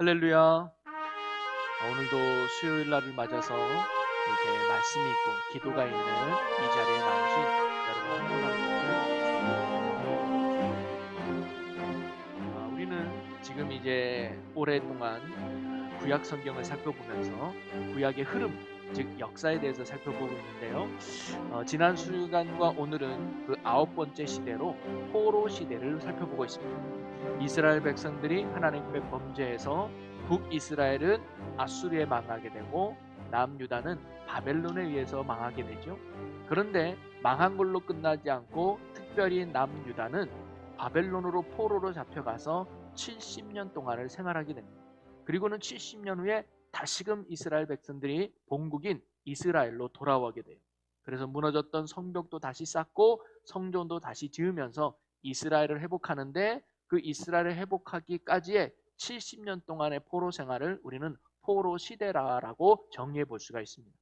할렐루야. 오늘도 수요일 날을 맞아서 이렇게 말씀이 있고 기도가 있는 이 자리에 나오신 여러분 한 분 한 분을 우리는 지금 이제 오랫동안 구약 성경을 살펴보면서 구약의 흐름, 즉 역사에 대해서 살펴보고 있는데요. 지난 수간과 오늘은 그 9번째 시대로 포로 시대를 살펴보고 있습니다. 이스라엘 백성들이 하나님의 범죄에서 북이스라엘은 아수르에 망하게 되고 남유다는 바벨론에 의해서 망하게 되죠. 그런데 망한 걸로 끝나지 않고 특별히 남유다는 바벨론으로 포로로 잡혀가서 70년 동안을 생활하게 됩니다. 그리고는 70년 후에 다시금 이스라엘 백성들이 본국인 이스라엘로 돌아오게 돼요. 그래서 무너졌던 성벽도 다시 쌓고 성전도 다시 지으면서 이스라엘을 회복하는데, 그 이스라엘을 회복하기까지의 70년 동안의 포로 생활을 우리는 포로 시대라고 정의해 볼 수가 있습니다.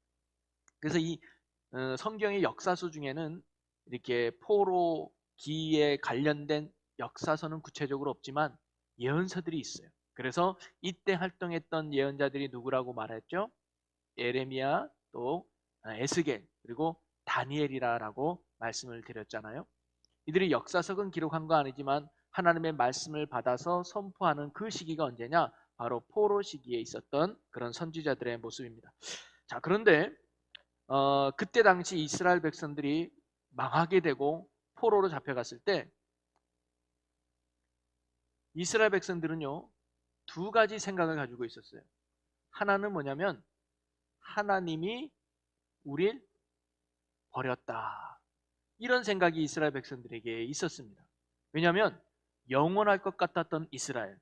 그래서 이 성경의 역사서 중에는 이렇게 포로기에 관련된 역사서는 구체적으로 없지만 예언서들이 있어요. 그래서 이때 활동했던 예언자들이 누구라고 말했죠? 예레미야, 또 에스겔, 그리고 다니엘이라고 말씀을 드렸잖아요. 이들이 역사석은 기록한 거 아니지만 하나님의 말씀을 받아서 선포하는 그 시기가 언제냐? 바로 포로 시기에 있었던 그런 선지자들의 모습입니다. 자, 그런데 그때 당시 이스라엘 백성들이 망하게 되고 포로로 잡혀갔을 때 이스라엘 백성들은요, 두 가지 생각을 가지고 있었어요. 하나는 뭐냐면 하나님이 우릴 버렸다, 이런 생각이 이스라엘 백성들에게 있었습니다. 왜냐하면 영원할 것 같았던 이스라엘,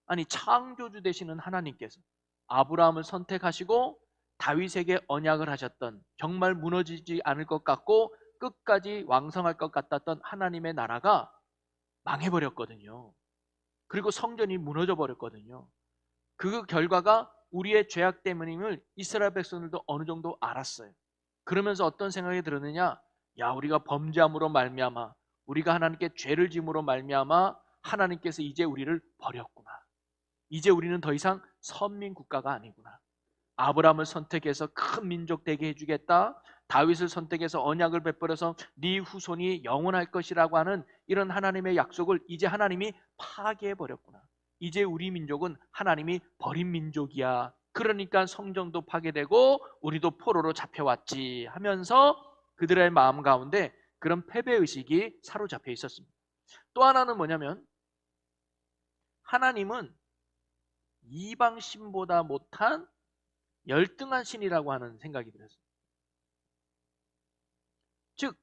아니 창조주 되시는 하나님께서 아브라함을 선택하시고 다윗에게 언약을 하셨던, 정말 무너지지 않을 것 같고 끝까지 왕성할 것 같았던 하나님의 나라가 망해버렸거든요. 그리고 성전이 무너져 버렸거든요. 그 결과가 우리의 죄악 때문임을 이스라엘 백성들도 어느 정도 알았어요. 그러면서 어떤 생각이 들었느냐? 야, 우리가 범죄함으로 말미암아, 우리가 하나님께 죄를 짐으로 말미암아 하나님께서 이제 우리를 버렸구나. 이제 우리는 더 이상 선민 국가가 아니구나. 아브라함을 선택해서 큰 민족 되게 해주겠다, 다윗을 선택해서 언약을 베풀어서 네 후손이 영원할 것이라고 하는 이런 하나님의 약속을 이제 하나님이 파괴해 버렸구나. 이제 우리 민족은 하나님이 버린 민족이야. 그러니까 성전도 파괴되고 우리도 포로로 잡혀왔지 하면서 그들의 마음 가운데 그런 패배의식이 사로잡혀 있었습니다. 또 하나는 뭐냐면 하나님은 이방 신보다 못한 열등한 신이라고 하는 생각이 들었어요. 즉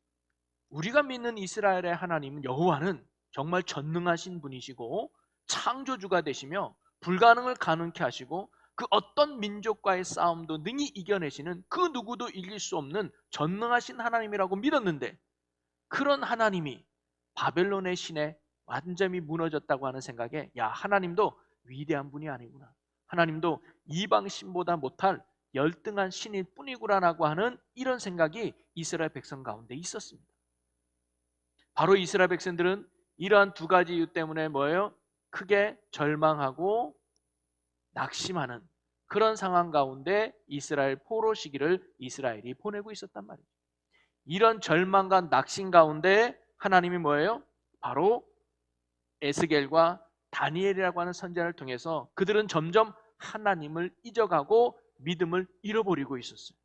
우리가 믿는 이스라엘의 하나님 여호와는 정말 전능하신 분이시고 창조주가 되시며 불가능을 가능케 하시고 그 어떤 민족과의 싸움도 능히 이겨내시는 그 누구도 이길 수 없는 전능하신 하나님이라고 믿었는데, 그런 하나님이 바벨론의 신에 완전히 무너졌다고 하는 생각에, 야, 하나님도 위대한 분이 아니구나, 하나님도 이방 신보다 못할 열등한 신일 뿐이구나라고 하는 이런 생각이 이스라엘 백성 가운데 있었습니다. 바로 이스라엘 백성들은 이러한 두 가지 이유 때문에 뭐예요? 크게 절망하고 낙심하는 그런 상황 가운데 이스라엘 포로 시기를 이스라엘이 보내고 있었단 말이에요. 이런 절망과 낙심 가운데 하나님이 뭐예요? 바로 에스겔과 다니엘이라고 하는 선지자를 통해서 그들은 점점 하나님을 잊어가고 믿음을 잃어버리고 있었어요.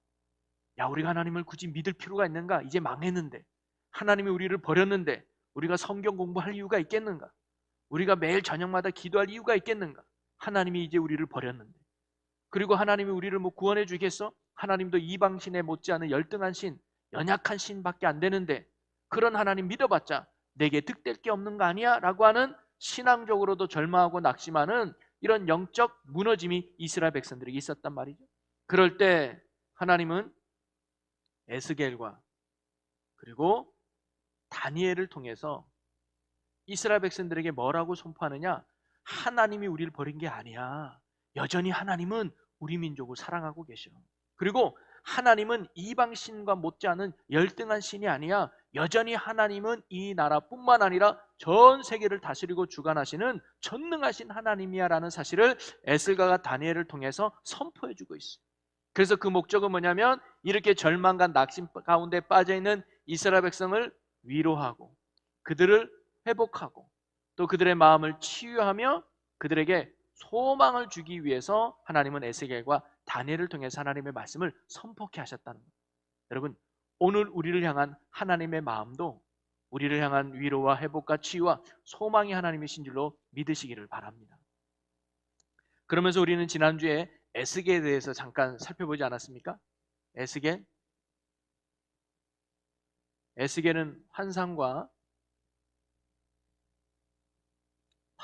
야, 우리가 하나님을 굳이 믿을 필요가 있는가? 이제 망했는데, 하나님이 우리를 버렸는데 우리가 성경 공부할 이유가 있겠는가? 우리가 매일 저녁마다 기도할 이유가 있겠는가? 하나님이 이제 우리를 버렸는데, 그리고 하나님이 우리를 뭐 구원해 주겠어? 하나님도 이방신에 못지않은 열등한 신, 연약한 신밖에 안 되는데 그런 하나님 믿어봤자 내게 득될 게 없는 거 아니야? 라고 하는 신앙적으로도 절망하고 낙심하는 이런 영적 무너짐이 이스라엘 백성들에게 있었단 말이죠. 그럴 때 하나님은 에스겔과 그리고 다니엘을 통해서 이스라엘 백성들에게 뭐라고 선포하느냐? 하나님이 우리를 버린 게 아니야. 여전히 하나님은 우리 민족을 사랑하고 계셔. 그리고 하나님은 이방 신과 못지않은 열등한 신이 아니야. 여전히 하나님은 이 나라뿐만 아니라 전 세계를 다스리고 주관하시는 전능하신 하나님이야라는 사실을 에스겔과 다니엘을 통해서 선포해주고 있어요. 그래서 그 목적은 뭐냐면 이렇게 절망과 낙심 가운데 빠져있는 이스라엘 백성을 위로하고 그들을 회복하고 또 그들의 마음을 치유하며 그들에게 소망을 주기 위해서 하나님은 에스겔과 다니엘을 통해서 하나님의 말씀을 선포케 하셨다는 거예요. 여러분, 오늘 우리를 향한 하나님의 마음도 우리를 향한 위로와 회복과 치유와 소망이 하나님이신 줄로 믿으시기를 바랍니다. 그러면서 우리는 지난주에 에스겔에 대해서 잠깐 살펴보지 않았습니까? 에스겔은 환상과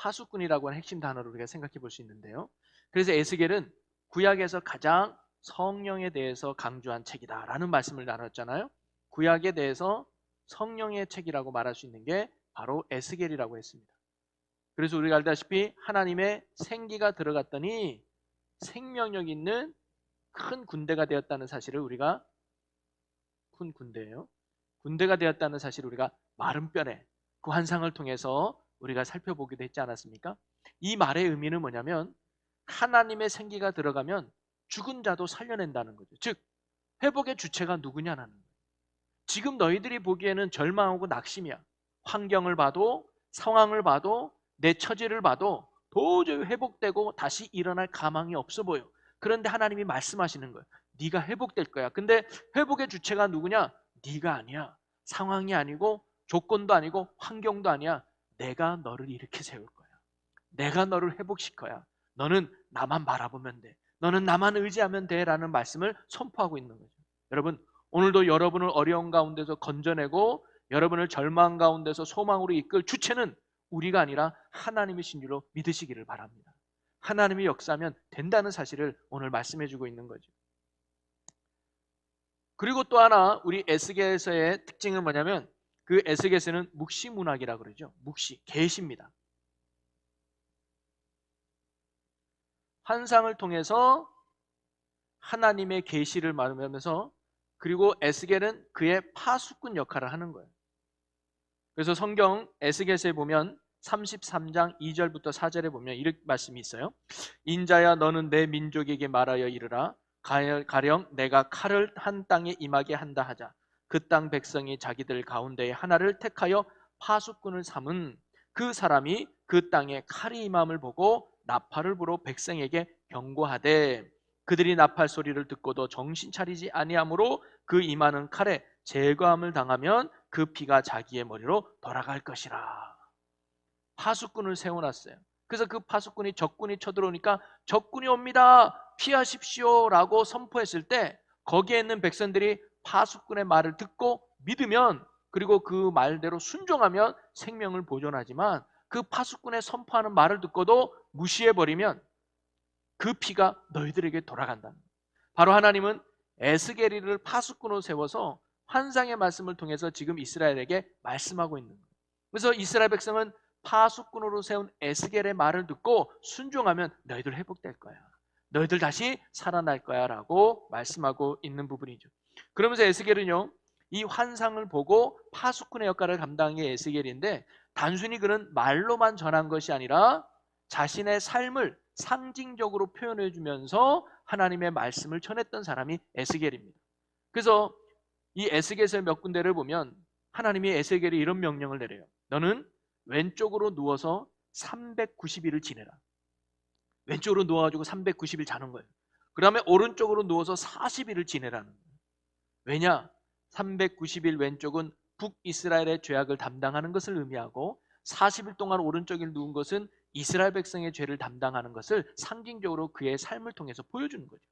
파수꾼이라고 하는 핵심 단어를 우리가 생각해 볼 수 있는데요. 그래서 에스겔은 구약에서 가장 성령에 대해서 강조한 책이다라는 말씀을 나눴잖아요. 구약에 대해서 성령의 책이라고 말할 수 있는 게 바로 에스겔이라고 했습니다. 그래서 우리가 알다시피 하나님의 생기가 들어갔더니 생명력 있는 큰 군대가 되었다는 사실을 우리가 큰 군대예요. 군대가 되었다는 사실을 우리가 마른 뼈에 그 환상을 통해서 우리가 살펴보기도 했지 않았습니까? 이 말의 의미는 뭐냐면 하나님의 생기가 들어가면 죽은 자도 살려낸다는 거죠. 즉 회복의 주체가 누구냐는 거예요. 지금 너희들이 보기에는 절망하고 낙심이야. 환경을 봐도 상황을 봐도 내 처지를 봐도 도저히 회복되고 다시 일어날 가망이 없어 보여. 그런데 하나님이 말씀하시는 거예요. 네가 회복될 거야. 근데 회복의 주체가 누구냐? 네가 아니야. 상황이 아니고 조건도 아니고 환경도 아니야. 내가 너를 이렇게 세울 거야. 내가 너를 회복시켜야. 너는 나만 바라보면 돼. 너는 나만 의지하면 돼. 라는 말씀을 선포하고 있는 거죠. 여러분, 오늘도 여러분을 어려운 가운데서 건져내고 여러분을 절망 가운데서 소망으로 이끌 주체는 우리가 아니라 하나님이신 줄로 믿으시기를 바랍니다. 하나님이 역사하면 된다는 사실을 오늘 말씀해 주고 있는 거죠. 그리고 또 하나 우리 에스겔서의 특징은 뭐냐면 그 에스겔서는 묵시 문학이라고 그러죠. 묵시, 계시입니다. 환상을 통해서 하나님의 계시를 말하면서 그리고 에스겔은 그의 파수꾼 역할을 하는 거예요. 그래서 성경 에스겔서에 보면 33장 2절부터 4절에 보면 이런 말씀이 있어요. 인자야 너는 내 민족에게 말하여 이르라 가령 내가 칼을 한 땅에 임하게 한다 하자. 그 땅 백성이 자기들 가운데에 하나를 택하여 파수꾼을 삼은 그 사람이 그 땅에 칼이 임함을 보고 나팔을 불어 백성에게 경고하되 그들이 나팔 소리를 듣고도 정신 차리지 아니하므로 그 임하는 칼에 제거함을 당하면 그 피가 자기의 머리로 돌아갈 것이라. 파수꾼을 세워놨어요. 그래서 그 파수꾼이 적군이 쳐들어오니까 적군이 옵니다. 피하십시오 라고 선포했을 때 거기에 있는 백성들이 파수꾼의 말을 듣고 믿으면 그리고 그 말대로 순종하면 생명을 보존하지만 그 파수꾼의 선포하는 말을 듣고도 무시해버리면 그 피가 너희들에게 돌아간다. 바로 하나님은 에스겔이를 파수꾼으로 세워서 환상의 말씀을 통해서 지금 이스라엘에게 말씀하고 있는 거예요. 그래서 이스라엘 백성은 파수꾼으로 세운 에스겔의 말을 듣고 순종하면 너희들 회복될 거야. 너희들 다시 살아날 거야 라고 말씀하고 있는 부분이죠. 그러면서 에스겔은요 이 환상을 보고 파수꾼의 역할을 감당한 게 에스겔인데 단순히 그는 말로만 전한 것이 아니라 자신의 삶을 상징적으로 표현해 주면서 하나님의 말씀을 전했던 사람이 에스겔입니다. 그래서 이 에스겔서의 몇 군데를 보면 하나님이 에스겔에 이런 명령을 내려요. 너는 왼쪽으로 누워서 390일을 지내라. 왼쪽으로 누워가지고 390일 자는 거예요. 그 다음에 오른쪽으로 누워서 40일을 지내라는 거예요. 왜냐? 390일 왼쪽은 북이스라엘의 죄악을 담당하는 것을 의미하고 40일 동안 오른쪽에 누운 것은 이스라엘 백성의 죄를 담당하는 것을 상징적으로 그의 삶을 통해서 보여주는 거죠.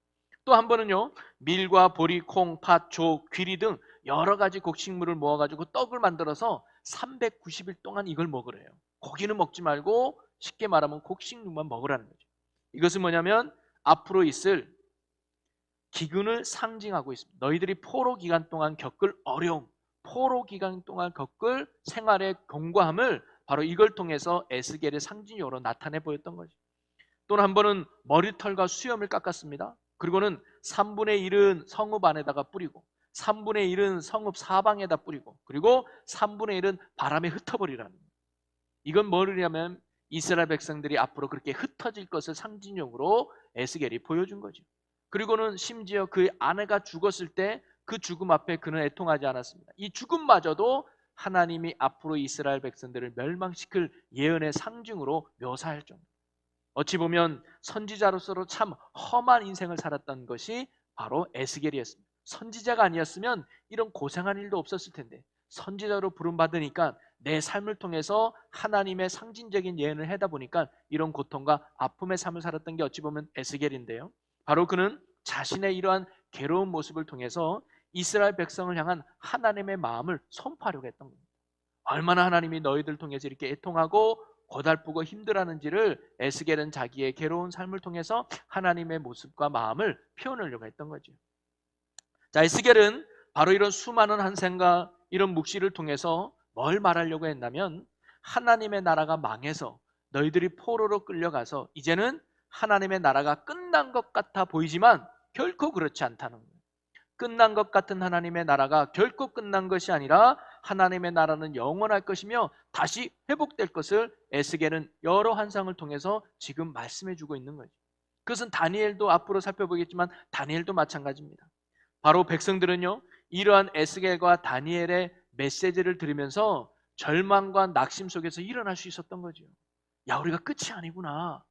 또 한 번은요 밀과 보리, 콩, 팥, 조, 귀리 등 여러 가지 곡식물을 모아가지고 떡을 만들어서 390일 동안 이걸 먹으래요. 고기는 먹지 말고 쉽게 말하면 곡식류만 먹으라는 거죠. 이것은 뭐냐면 앞으로 있을 기근을 상징하고 있습니다. 너희들이 포로 기간 동안 겪을 어려움, 포로 기간 동안 겪을 생활의 견고함을 바로 이걸 통해서 에스겔의 상징적으로 나타내 보였던 거죠. 또는 한 번은 머리털과 수염을 깎았습니다. 그리고는 3분의 1은 성읍 안에다가 뿌리고 3분의 1은 성읍 사방에다 뿌리고 그리고 3분의 1은 바람에 흩어버리라는 거예요. 이건 뭐냐면 이스라엘 백성들이 앞으로 그렇게 흩어질 것을 상징적으로 에스겔이 보여준 거죠. 그리고는 심지어 그 아내가 죽었을 때 그 죽음 앞에 그는 애통하지 않았습니다. 이 죽음마저도 하나님이 앞으로 이스라엘 백성들을 멸망시킬 예언의 상징으로 묘사할 정도. 어찌 보면 선지자로서 참 험한 인생을 살았던 것이 바로 에스겔이었습니다. 선지자가 아니었으면 이런 고생한 일도 없었을 텐데 선지자로 부름받으니까 내 삶을 통해서 하나님의 상징적인 예언을 하다 보니까 이런 고통과 아픔의 삶을 살았던 게 어찌 보면 에스겔인데요. 바로 그는 자신의 이러한 괴로운 모습을 통해서 이스라엘 백성을 향한 하나님의 마음을 선포하려고 했던 겁니다. 얼마나 하나님이 너희들 통해서 이렇게 애통하고 고달프고 힘들어하는지를 에스겔은 자기의 괴로운 삶을 통해서 하나님의 모습과 마음을 표현하려고 했던 거죠. 자, 에스겔은 바로 이런 수많은 한생과 이런 묵시를 통해서 뭘 말하려고 했냐면 하나님의 나라가 망해서 너희들이 포로로 끌려가서 이제는 하나님의 나라가 끝난 것 같아 보이지만 결코 그렇지 않다는 거예요. 끝난 것 같은 하나님의 나라가 결코 끝난 것이 아니라 하나님의 나라는 영원할 것이며 다시 회복될 것을 에스겔은 여러 환상을 통해서 지금 말씀해 주고 있는 거죠. 그것은 다니엘도 앞으로 살펴보겠지만 다니엘도 마찬가지입니다. 바로 백성들은요, 이러한 에스겔과 다니엘의 메시지를 들으면서 절망과 낙심 속에서 일어날 수 있었던 거죠. 야, 우리가 끝이 아니구나.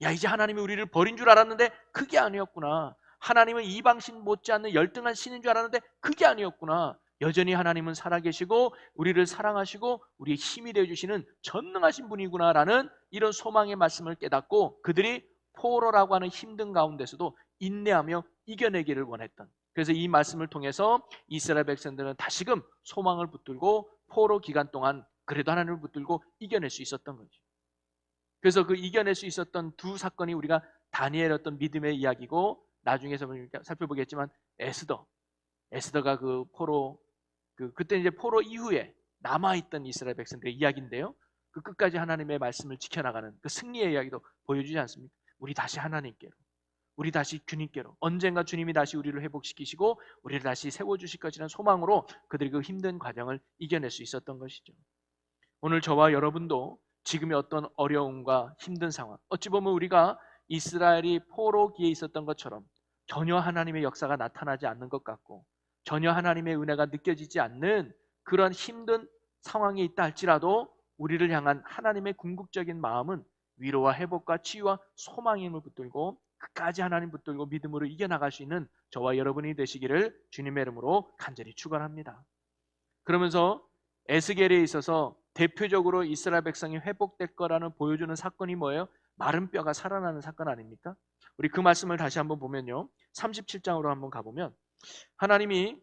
야, 이제 하나님이 우리를 버린 줄 알았는데 그게 아니었구나. 하나님은 이방신 못지않는 열등한 신인 줄 알았는데 그게 아니었구나. 여전히 하나님은 살아계시고 우리를 사랑하시고 우리의 힘이 되어주시는 전능하신 분이구나라는 이런 소망의 말씀을 깨닫고 그들이 포로라고 하는 힘든 가운데서도 인내하며 이겨내기를 원했던, 그래서 이 말씀을 통해서 이스라엘 백성들은 다시금 소망을 붙들고 포로 기간 동안 그래도 하나님을 붙들고 이겨낼 수 있었던 거죠. 그래서 그 이겨낼 수 있었던 두 사건이 우리가 다니엘 어떤 믿음의 이야기고 나중에 살펴보겠지만 에스더가 그 포로 그때 이제 포로 이후에 남아있던 이스라엘 백성들의 이야기인데요. 그 끝까지 하나님의 말씀을 지켜나가는 그 승리의 이야기도 보여주지 않습니까? 우리 다시 하나님께로, 우리 다시 주님께로, 언젠가 주님이 다시 우리를 회복시키시고 우리를 다시 세워주실 것이라는 소망으로 그들이 그 힘든 과정을 이겨낼 수 있었던 것이죠. 오늘 저와 여러분도 지금의 어떤 어려움과 힘든 상황, 어찌 보면 우리가 이스라엘이 포로기에 있었던 것처럼 전혀 하나님의 역사가 나타나지 않는 것 같고 전혀 하나님의 은혜가 느껴지지 않는 그런 힘든 상황에 있다 할지라도 우리를 향한 하나님의 궁극적인 마음은 위로와 회복과 치유와 소망임을 붙들고 끝까지 하나님 붙들고 믿음으로 이겨나갈 수 있는 저와 여러분이 되시기를 주님의 이름으로 간절히 축원합니다. 그러면서 에스겔에 있어서 대표적으로 이스라엘 백성이 회복될 거라는 보여주는 사건이 뭐예요? 마른 뼈가 살아나는 사건 아닙니까? 우리 그 말씀을 다시 한번 보면요, 37장으로 한번 가보면 하나님이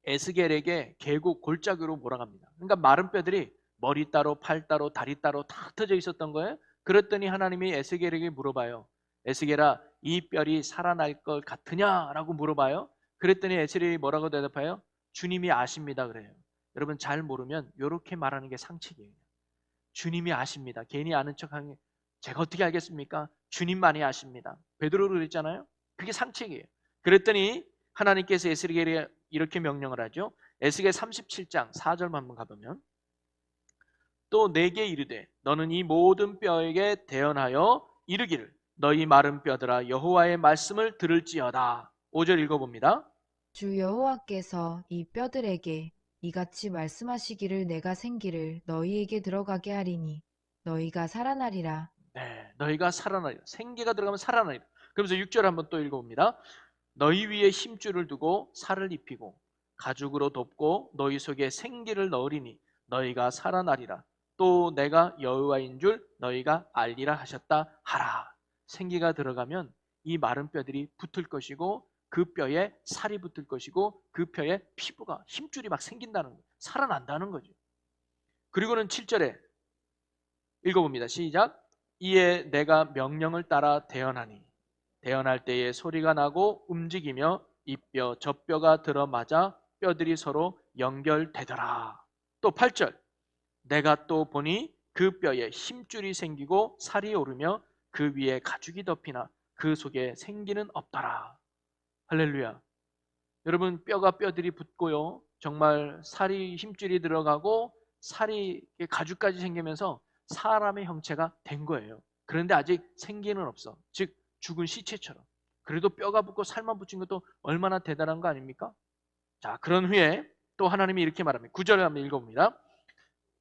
에스겔에게 계곡 골짜기로 몰아갑니다. 그러니까 마른 뼈들이 머리 따로 팔 따로 다리 따로 다 흩어져 있었던 거예요. 그랬더니 하나님이 에스겔에게 물어봐요. 에스겔아, 이 뼈리 살아날 것 같으냐라고 물어봐요. 그랬더니 에스겔이 뭐라고 대답해요? 주님이 아십니다 그래요. 여러분 잘 모르면 이렇게 말하는 게 상책이에요. 주님이 아십니다. 괜히 아는 척하는 게 제가 어떻게 알겠습니까? 주님만이 아십니다. 베드로로 그랬잖아요. 그게 상책이에요. 그랬더니 하나님께서 에스겔에게 이렇게 명령을 하죠. 에스겔 37장 4절만 한번 가보면 또 내게 이르되 너는 이 모든 뼈에게 대언하여 이르기를 너희 마른 뼈들아 여호와의 말씀을 들을지어다. 5절 읽어봅니다. 주 여호와께서 이 뼈들에게 이같이 말씀하시기를 내가 생기를 너희에게 들어가게 하리니 너희가 살아나리라. 네, 너희가 살아나리라. 생기가 들어가면 살아나리라. 그러면서 6절 한번 또 읽어봅니다. 너희 위에 힘줄을 두고 살을 입히고 가죽으로 덮고 너희 속에 생기를 넣으리니 너희가 살아나리라. 또 내가 여호와인 줄 너희가 알리라 하셨다 하라. 생기가 들어가면 이 마른 뼈들이 붙을 것이고 그 뼈에 살이 붙을 것이고 그 뼈에 피부가 힘줄이 막 생긴다는 거예요. 살아난다는 거죠. 그리고는 7절에 읽어봅니다. 시작. 이에 내가 명령을 따라 대언하니 대언할 때에 소리가 나고 움직이며 이 뼈 저 뼈가 들어맞아 뼈들이 서로 연결되더라. 또 8절 내가 또 보니 그 뼈에 힘줄이 생기고 살이 오르며 그 위에 가죽이 덮이나 그 속에 생기는 없더라. 할렐루야. 여러분 뼈가 뼈들이 붙고요. 정말 살이 힘줄이 들어가고 살이 가죽까지 생기면서 사람의 형체가 된 거예요. 그런데 아직 생기는 없어. 즉 죽은 시체처럼. 그래도 뼈가 붙고 살만 붙인 것도 얼마나 대단한 거 아닙니까? 자, 그런 후에 또 하나님이 이렇게 말합니다. 9절을 한번 읽어봅니다.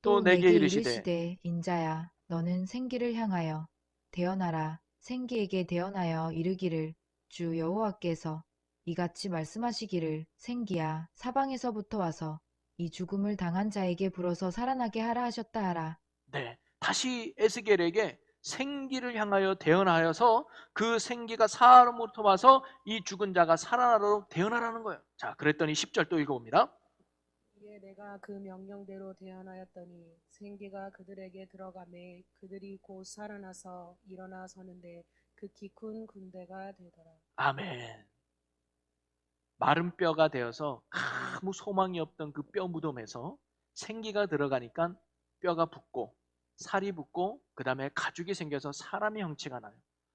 또 또 내게 내게 이르시되 이르시되 인자야 너는 생기를 향하여 대언하라. 생기에게 대언하여 이르기를 주 여호와께서 이같이 말씀하시기를 생기야 사방에서부터 와서 이 죽음을 당한 자에게 불어서 살아나게 하라 하셨다 하라. 네, 다시 에스겔에게 생기를 향하여 대언하여서 그 생기가 사람으로부터 와서 이 죽은 자가 살아나도록 대언하라는 거예요. 자, 그랬더니 10절 또 읽어봅니다. 이에 내가 그 명령대로 대언하였더니 생기가 그들에게 들어가매 그들이 곧 살아나서 일어나 서는데 극히 큰 군대가 되더라. 아멘. 마른 뼈가 되어서 아무 소망이 없던 그 뼈 무덤에서 생기가 들어가니까 뼈가 붙고 살이 붙고 그 다음에 가죽이 생겨서 사람의 형체가 나요.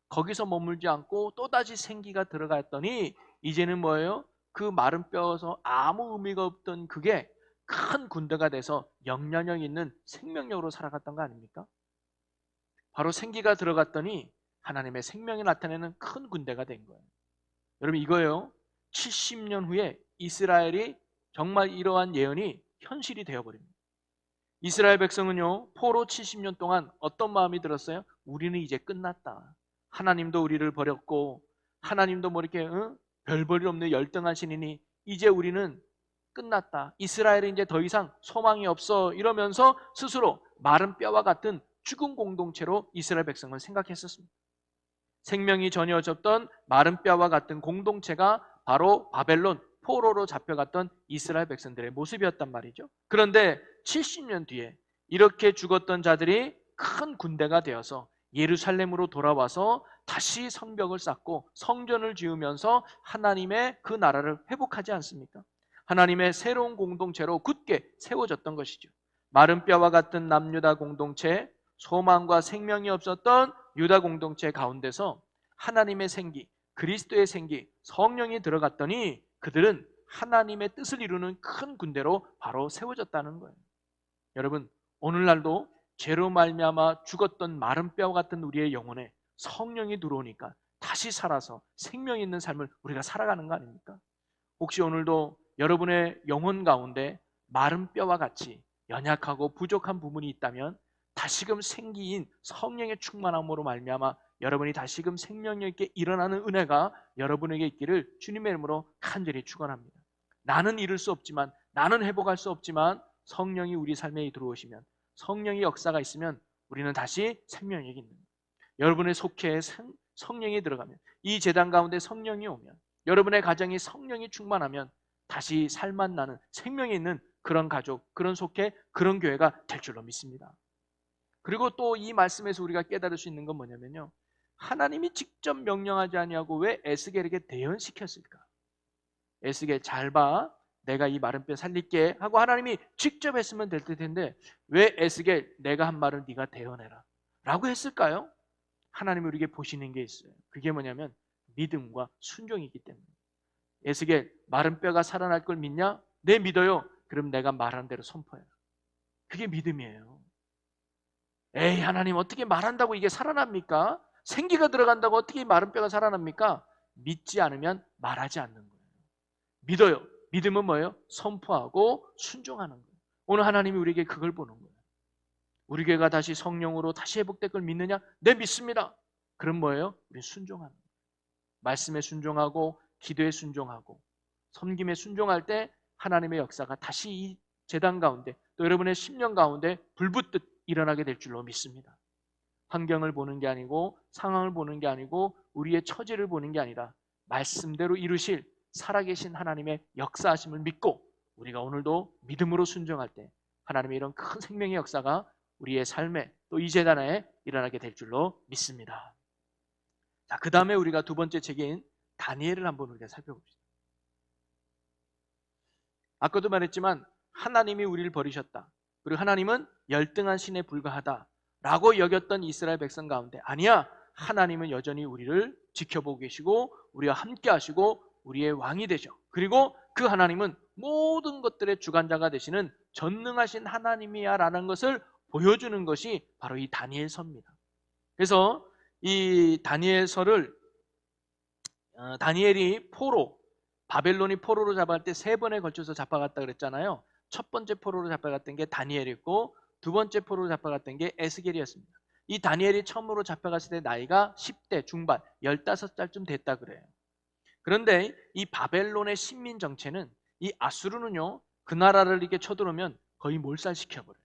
거기서 머물지 않고 또다시 생기가 들어갔더니 이제는 뭐예요? 그 마른 뼈에서 아무 의미가 없던 그게 큰 군대가 돼서 영향력 있는 생명력으로 살아갔던 거 아닙니까? 바로 생기가 들어갔더니 하나님의 생명이 나타내는 큰 군대가 된 거예요. 여러분 이거예요. 70년 후에 이스라엘이 정말 이러한 예언이 현실이 되어버립니다. 이스라엘 백성은요, 포로 70년 동안 어떤 마음이 들었어요? 우리는 이제 끝났다. 하나님도 우리를 버렸고, 하나님도 뭐 이렇게 별 볼일 없는 열등한 신이니 이제 우리는 끝났다. 이스라엘은 이제 더 이상 소망이 없어. 이러면서 스스로 마른 뼈와 같은 죽은 공동체로 이스라엘 백성을 생각했었습니다. 생명이 전혀 없었던 마른 뼈와 같은 공동체가 바로 바벨론 포로로 잡혀갔던 이스라엘 백성들의 모습이었단 말이죠. 그런데 70년 뒤에 이렇게 죽었던 자들이 큰 군대가 되어서 예루살렘으로 돌아와서 다시 성벽을 쌓고 성전을 지으면서 하나님의 그 나라를 회복하지 않습니까? 하나님의 새로운 공동체로 굳게 세워졌던 것이죠. 마른 뼈와 같은 남유다 공동체, 소망과 생명이 없었던 유다 공동체 가운데서 하나님의 생기, 그리스도의 생기, 성령이 들어갔더니 그들은 하나님의 뜻을 이루는 큰 군대로 바로 세워졌다는 거예요. 여러분, 오늘날도 죄로 말미암아 죽었던 마른 뼈 같은 우리의 영혼에 성령이 들어오니까 다시 살아서 생명 있는 삶을 우리가 살아가는 거 아닙니까? 혹시 오늘도 여러분의 영혼 가운데 마른 뼈와 같이 연약하고 부족한 부분이 있다면 다시금 생기인 성령의 충만함으로 말미암아 여러분이 다시금 생명력 있게 일어나는 은혜가 여러분에게 있기를 주님의 이름으로 간절히 축원합니다. 나는 이룰 수 없지만, 나는 회복할 수 없지만 성령이 우리 삶에 들어오시면, 성령의 역사가 있으면 우리는 다시 생명력이 있는 거예요. 여러분의 속회에 성령이 들어가면, 이 제단 가운데 성령이 오면, 여러분의 가정이 성령이 충만하면 다시 살맛 나는 생명이 있는 그런 가족, 그런 속회, 그런 교회가 될 줄로 믿습니다. 그리고 또 이 말씀에서 우리가 깨달을 수 있는 건 뭐냐면요, 하나님이 직접 명령하지 아니하고 왜 에스겔에게 대언시켰을까? 에스겔 잘 봐, 내가 이 마른 뼈 살릴게 하고 하나님이 직접 했으면 될 텐데 왜 에스겔 내가 한 말을 네가 대언해라 라고 했을까요? 하나님이 우리에게 보시는 게 있어요. 그게 뭐냐면 믿음과 순종이기 때문에. 에스겔 마른 뼈가 살아날 걸 믿냐? 네, 믿어요. 그럼 내가 말한 대로 선포해라. 그게 믿음이에요. 에이, 하나님 어떻게 말한다고 이게 살아납니까? 생기가 들어간다고 어떻게 마른 뼈가 살아납니까? 믿지 않으면 말하지 않는 거예요. 믿어요. 믿음은 뭐예요? 선포하고 순종하는 거예요. 오늘 하나님이 우리에게 그걸 보는 거예요. 우리 교회가 다시 성령으로 다시 회복될 걸 믿느냐? 네, 믿습니다. 그럼 뭐예요? 우리 순종하는 거예요. 말씀에 순종하고 기도에 순종하고 섬김에 순종할 때 하나님의 역사가 다시 이 제단 가운데 또 여러분의 심령 가운데 불붙듯 일어나게 될 줄로 믿습니다. 환경을 보는 게 아니고 상황을 보는 게 아니고 우리의 처지를 보는 게 아니라 말씀대로 이루실 살아계신 하나님의 역사하심을 믿고 우리가 오늘도 믿음으로 순종할 때 하나님의 이런 큰 생명의 역사가 우리의 삶에 또 이 제단에 일어나게 될 줄로 믿습니다. 자, 그 다음에 우리가 두 번째 책인 다니엘을 한번 우리가 살펴봅시다. 아까도 말했지만 하나님이 우리를 버리셨다. 그리고 하나님은 열등한 신에 불과하다 라고 여겼던 이스라엘 백성 가운데 아니야, 하나님은 여전히 우리를 지켜보고 계시고 우리와 함께 하시고 우리의 왕이 되셔. 그리고 그 하나님은 모든 것들의 주관자가 되시는 전능하신 하나님이야라는 것을 보여주는 것이 바로 이 다니엘서입니다. 그래서 이 다니엘서를 다니엘이 바벨론이 포로로 잡아갈 때 3번에 걸쳐서 잡아갔다 그랬잖아요. 첫 번째 포로로 잡아갔던 게 다니엘이었고 두 번째 포로로 잡아갔던 게 에스겔이었습니다. 이 다니엘이 처음으로 잡혀갔을 때 나이가 10대 중반, 15살쯤 됐다 그래요. 그런데 이 바벨론의 식민 정체는 이 아수르는요, 그 나라를 이렇게 쳐들어오면 거의 몰살시켜버려요.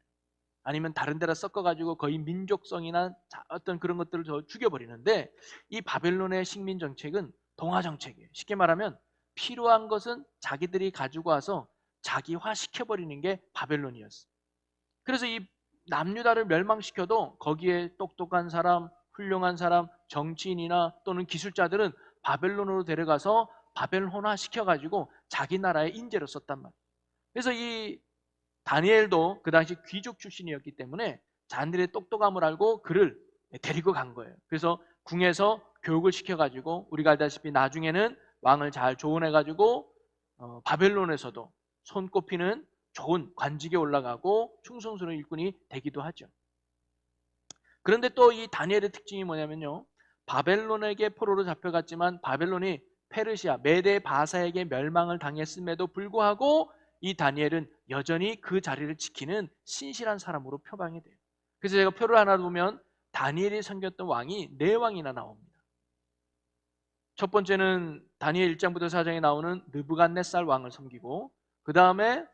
아니면 다른 데다 섞어가지고 거의 민족성이나 어떤 그런 것들을 더 죽여버리는데, 이 바벨론의 식민 정책은 동화 정책이에요. 쉽게 말하면 필요한 것은 자기들이 가지고 와서 자기화 시켜버리는 게 바벨론이었어요. 그래서 이 남유다를 멸망시켜도 거기에 똑똑한 사람, 훌륭한 사람, 정치인이나 또는 기술자들은 바벨론으로 데려가서 바벨론화 시켜가지고 자기 나라의 인재로 썼단 말이에요. 그래서 이 다니엘도 그 당시 귀족 출신이었기 때문에 자기들의 똑똑함을 알고 그를 데리고 간 거예요. 그래서 궁에서 교육을 시켜가지고 우리가 알다시피 나중에는 왕을 잘 조언해가지고 바벨론에서도 손꼽히는 좋은 관직에 올라가고 충성스러운 일꾼이 되기도 하죠. 그런데 또 이 다니엘의 특징이 뭐냐면요, 바벨론에게 포로로 잡혀갔지만 바벨론이 페르시아, 메데 바사에게 멸망을 당했음에도 불구하고 이 다니엘은 여전히 그 자리를 지키는 신실한 사람으로 표방이 돼요. 그래서 제가 표를 하나 보면 다니엘이 섬겼던 왕이 4왕이나 나옵니다. 첫 번째는 다니엘 1장부터 4장에 나오는 느부갓네살 왕을 섬기고, 그 다음에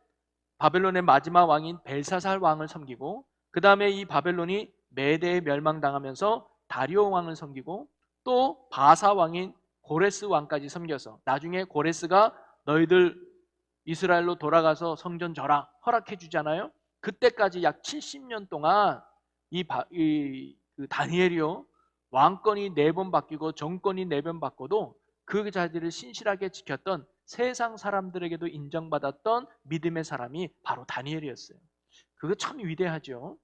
바벨론의 마지막 왕인 벨사살 왕을 섬기고, 그 다음에 이 바벨론이 메대에 멸망당하면서 다리오 왕을 섬기고, 또 바사 왕인 고레스 왕까지 섬겨서 나중에 고레스가 너희들 이스라엘로 돌아가서 성전 져라 허락해 주잖아요. 그때까지 약 70년 동안 그 다니엘이요, 왕권이 4번 바뀌고 정권이 4번 바꿔도 그 자리를 신실하게 지켰던, 세상 사람들에게도 인정받았던 믿음의 사람이 바로 다니엘이었어요. 그거 참 위대하죠.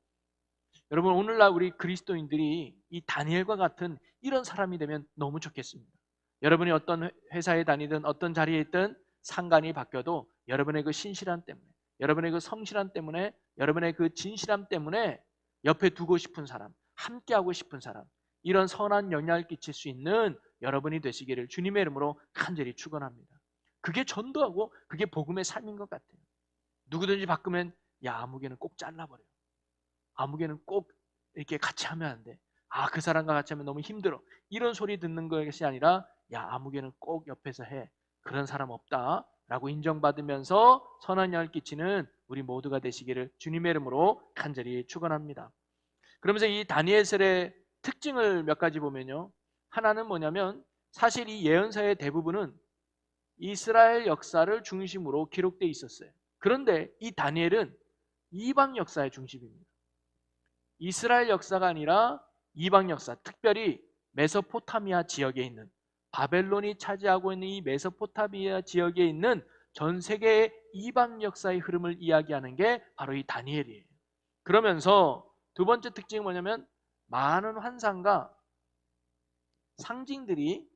여러분, 오늘날 우리 그리스도인들이 이 다니엘과 같은 이런 사람이 되면 너무 좋겠습니다. 여러분이 어떤 회사에 다니든 어떤 자리에 있든 상관이 바뀌어도 여러분의 그 신실함 때문에, 여러분의 그 성실함 때문에, 여러분의 그 진실함 때문에 옆에 두고 싶은 사람, 함께하고 싶은 사람, 이런 선한 영향을 끼칠 수 있는 여러분이 되시기를 주님의 이름으로 간절히 축원합니다. 그게 전도하고 그게 복음의 삶인 것 같아요. 누구든지 바꾸면 야, 아무개는 꼭 잘라버려요. 아무개는 꼭 이렇게 같이 하면 안 돼. 아, 그 사람과 같이 하면 너무 힘들어. 이런 소리 듣는 것이 아니라 야, 아무개는 꼭 옆에서 해. 그런 사람 없다 라고 인정받으면서 선한 영향을 끼치는 우리 모두가 되시기를 주님의 이름으로 간절히 축원합니다. 그러면서 이 다니엘서의 특징을 몇 가지 보면요, 하나는 뭐냐면 사실 이 예언서의 대부분은 이스라엘 역사를 중심으로 기록되어 있었어요. 그런데 이 다니엘은 이방 역사의 중심입니다. 이스라엘 역사가 아니라 이방 역사, 특별히 메소포타미아 지역에 있는, 바벨론이 차지하고 있는 이 메소포타미아 지역에 있는 전 세계의 이방 역사의 흐름을 이야기하는 게 바로 이 다니엘이에요. 그러면서 두 번째 특징이 뭐냐면 많은 환상과 상징들이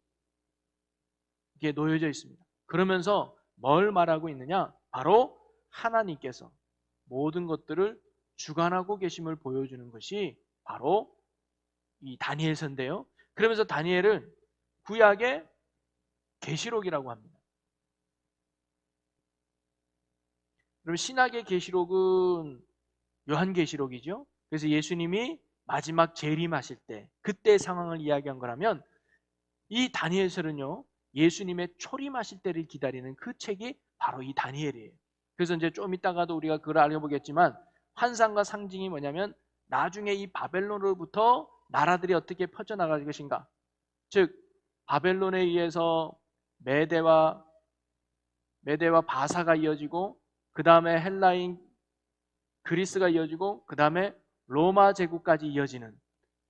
이렇게 놓여져 있습니다. 그러면서 뭘 말하고 있느냐? 바로 하나님께서 모든 것들을 주관하고 계심을 보여주는 것이 바로 이 다니엘서인데요. 그러면서 다니엘은 구약의 계시록이라고 합니다. 그럼 신약의 계시록은 요한계시록이죠. 그래서 예수님이 마지막 재림하실 때 그때의 상황을 이야기한 거라면, 이 다니엘서는요, 예수님의 초림하실 때를 기다리는 그 책이 바로 이 다니엘이에요. 그래서 이제 좀 이따가도 우리가 그걸 알아보겠지만 환상과 상징이 뭐냐면 나중에 이 바벨론으로부터 나라들이 어떻게 퍼져나갈 것인가, 즉 바벨론에 의해서 메대와 바사가 이어지고, 그 다음에 헬라인 그리스가 이어지고, 그 다음에 로마 제국까지 이어지는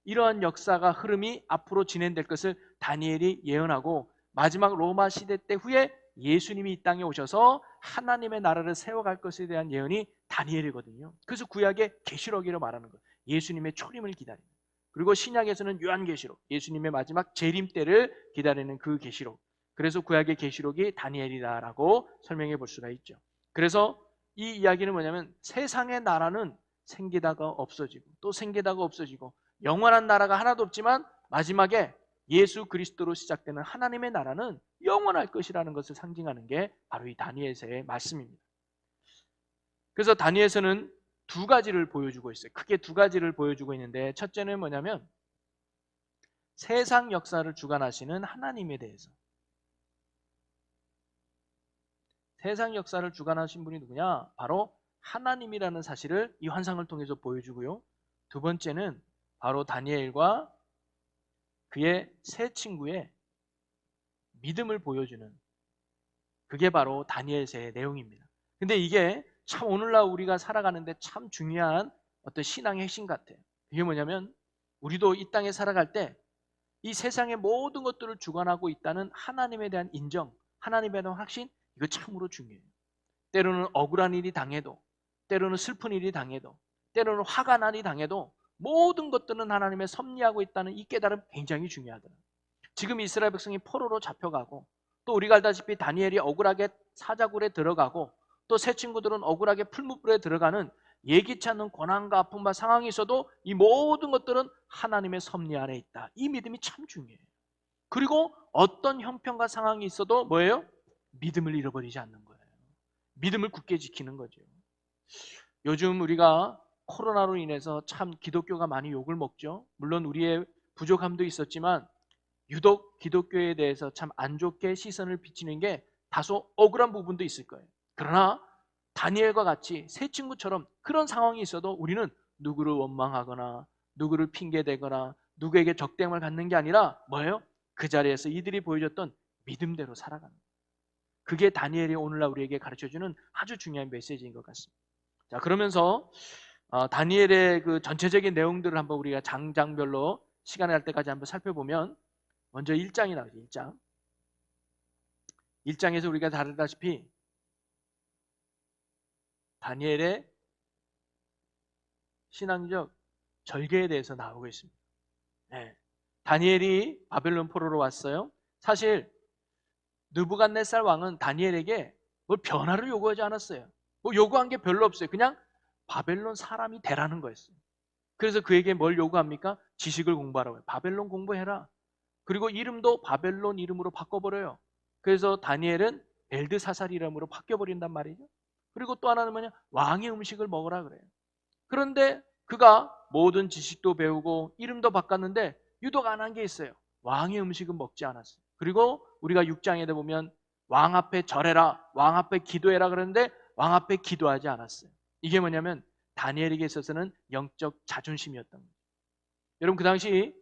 이러한 역사가 흐름이 앞으로 진행될 것을 다니엘이 예언하고, 마지막 로마 시대 때 후에 예수님이 이 땅에 오셔서 하나님의 나라를 세워갈 것에 대한 예언이 다니엘이거든요. 그래서 구약의 계시록이라고 말하는 거예요. 예수님의 초림을 기다리는. 그리고 신약에서는 요한계시록, 예수님의 마지막 재림 때를 기다리는 그 계시록. 그래서 구약의 계시록이 다니엘이다라고 설명해 볼 수가 있죠. 그래서 이 이야기는 뭐냐면 세상의 나라는 생기다가 없어지고 또 생기다가 없어지고 영원한 나라가 하나도 없지만 마지막에 예수 그리스도로 시작되는 하나님의 나라는 영원할 것이라는 것을 상징하는 게 바로 이 다니엘서의 말씀입니다. 그래서 다니엘서는 두 가지를 보여주고 있어요. 크게 두 가지를 보여주고 있는데 첫째는 뭐냐면 세상 역사를 주관하시는 하나님에 대해서. 세상 역사를 주관하신 분이 누구냐? 바로 하나님이라는 사실을 이 환상을 통해서 보여주고요. 두 번째는 바로 다니엘과 그의 세 친구의 믿음을 보여주는, 그게 바로 다니엘서의 내용입니다. 근데 이게 참 오늘날 우리가 살아가는데 참 중요한 어떤 신앙의 핵심 같아요. 이게 뭐냐면 우리도 이 땅에 살아갈 때 이 세상의 모든 것들을 주관하고 있다는 하나님에 대한 인정, 하나님에 대한 확신, 이거 참으로 중요해요. 때로는 억울한 일이 당해도, 때로는 슬픈 일이 당해도, 때로는 화가 난 일이 당해도 모든 것들은 하나님의 섭리하고 있다는 이 깨달음 굉장히 중요하더라고요. 지금 이스라엘 백성이 포로로 잡혀가고 또 우리가 알다시피 다니엘이 억울하게 사자굴에 들어가고 또 새 친구들은 억울하게 풀무불에 들어가는 예기치 않는 고난과 아픔과 상황이 있어도 이 모든 것들은 하나님의 섭리 안에 있다. 이 믿음이 참 중요해요. 그리고 어떤 형편과 상황이 있어도 뭐예요? 믿음을 잃어버리지 않는 거예요. 믿음을 굳게 지키는 거죠. 요즘 우리가 코로나로 인해서 참 기독교가 많이 욕을 먹죠. 물론 우리의 부족함도 있었지만 유독 기독교에 대해서 참 안 좋게 시선을 비치는 게 다소 억울한 부분도 있을 거예요. 그러나 다니엘과 같이 세 친구처럼 그런 상황이 있어도 우리는 누구를 원망하거나 누구를 핑계대거나 누구에게 적대감을 갖는 게 아니라 뭐예요? 그 자리에서 이들이 보여줬던 믿음대로 살아가는 거예요. 그게 다니엘이 오늘날 우리에게 가르쳐주는 아주 중요한 메시지인 것 같습니다. 자, 그러면서 다니엘의 그 전체적인 내용들을 한번 우리가 장장별로 시간이 날 때까지 한번 살펴보면 먼저 1장이 나오죠. 1장. 1장에서 우리가 다루다시피 다니엘의 신앙적 절개에 대해서 나오고 있습니다. 네. 다니엘이 바벨론 포로로 왔어요. 사실 느부갓네살 왕은 다니엘에게 뭘 변화를 요구하지 않았어요. 뭐 요구한 게 별로 없어요. 그냥 바벨론 사람이 되라는 거였어요. 그래서 그에게 뭘 요구합니까? 지식을 공부하라고 해요. 바벨론 공부해라. 그리고 이름도 바벨론 이름으로 바꿔버려요. 그래서 다니엘은 벨드사살 이름으로 바뀌어버린단 말이죠. 그리고 또 하나는 뭐냐? 왕의 음식을 먹으라 그래요. 그런데 그가 모든 지식도 배우고 이름도 바꿨는데 유독 안 한 게 있어요. 왕의 음식은 먹지 않았어요. 그리고 우리가 6장에 보면 왕 앞에 절해라, 왕 앞에 기도해라 그러는데 왕 앞에 기도하지 않았어요. 이게 뭐냐면 다니엘에게 있어서는 영적 자존심이었던 거예요. 여러분 그 당시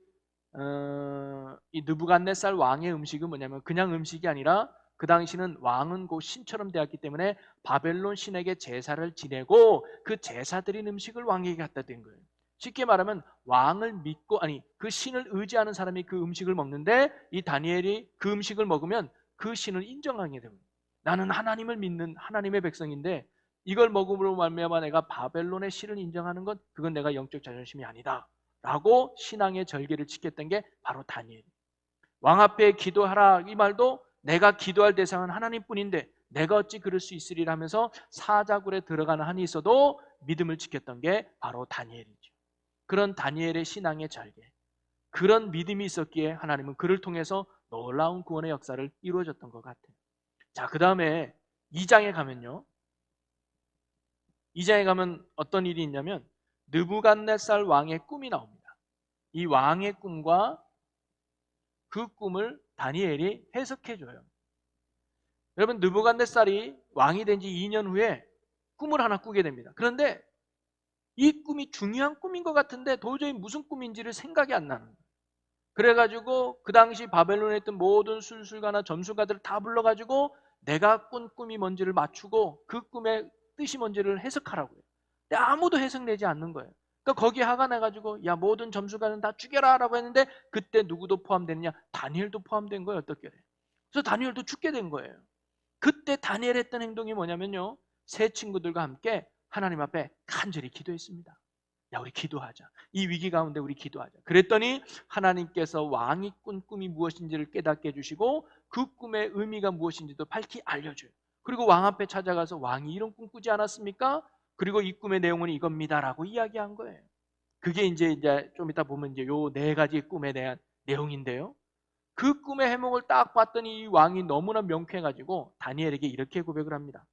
이 느부갓네살 왕의 음식은 뭐냐면 그냥 음식이 아니라 그 당시는 왕은 곧 신처럼 되었기 때문에 바벨론 신에게 제사를 지내고 그 제사 드린 음식을 왕에게 갖다 댄 거예요. 쉽게 말하면 왕을 믿고 그 신을 의지하는 사람이 그 음식을 먹는데 이 다니엘이 그 음식을 먹으면 그 신을 인정하게 됩니다. 나는 하나님을 믿는 하나님의 백성인데 이걸 먹음으로 말미암아 내가 바벨론의 신을 인정하는 건 그건 내가 영적 자존심이 아니다 라고 신앙의 절개를 지켰던 게 바로 다니엘. 왕 앞에 기도하라 이 말도 내가 기도할 대상은 하나님뿐인데 내가 어찌 그럴 수 있으리라 하면서 사자굴에 들어가는 한이 있어도 믿음을 지켰던 게 바로 다니엘이죠. 그런 다니엘의 신앙의 절개, 그런 믿음이 있었기에 하나님은 그를 통해서 놀라운 구원의 역사를 이루어졌던 것 같아요. 자, 그 다음에 2장에 가면요. 2장에 가면 어떤 일이 있냐면 느부갓네살 왕의 꿈이 나옵니다. 이 왕의 꿈과 그 꿈을 다니엘이 해석해줘요. 여러분 느부갓네살이 왕이 된 지 2년 후에 꿈을 하나 꾸게 됩니다. 그런데 이 꿈이 중요한 꿈인 것 같은데 도저히 무슨 꿈인지를 생각이 안 나는 거예요. 그래가지고 그 당시 바벨론에 있던 모든 술술가나 점술가들을 다 불러가지고 내가 꾼 꿈이 뭔지를 맞추고 그 꿈의 뜻이 뭔지를 해석하라고 해요. 근데 아무도 해석내지 않는 거예요. 그러니까 거기에 화가 나가지고 야 모든 점술가는 다 죽여라 라고 했는데 그때 누구도 포함되느냐? 다니엘도 포함된 거예요. 어떻게 해요? 그래서 다니엘도 죽게 된 거예요. 그때 다니엘 했던 행동이 뭐냐면요. 세 친구들과 함께 하나님 앞에 간절히 기도했습니다. 야, 우리 기도하자. 이 위기 가운데 우리 기도하자. 그랬더니 하나님께서 왕이 꾼 꿈이 무엇인지를 깨닫게 해주시고 그 꿈의 의미가 무엇인지도 밝히 알려줘요. 그리고 왕 앞에 찾아가서 왕이 이런 꿈 꾸지 않았습니까? 그리고 이 꿈의 내용은 이겁니다라고 이야기한 거예요. 그게 이제 좀 이따 보면 이제 요 네 가지 꿈에 대한 내용인데요. 그 꿈의 해몽을 딱 봤더니 이 왕이 너무나 명쾌해가지고 다니엘에게 이렇게 고백을 합니다.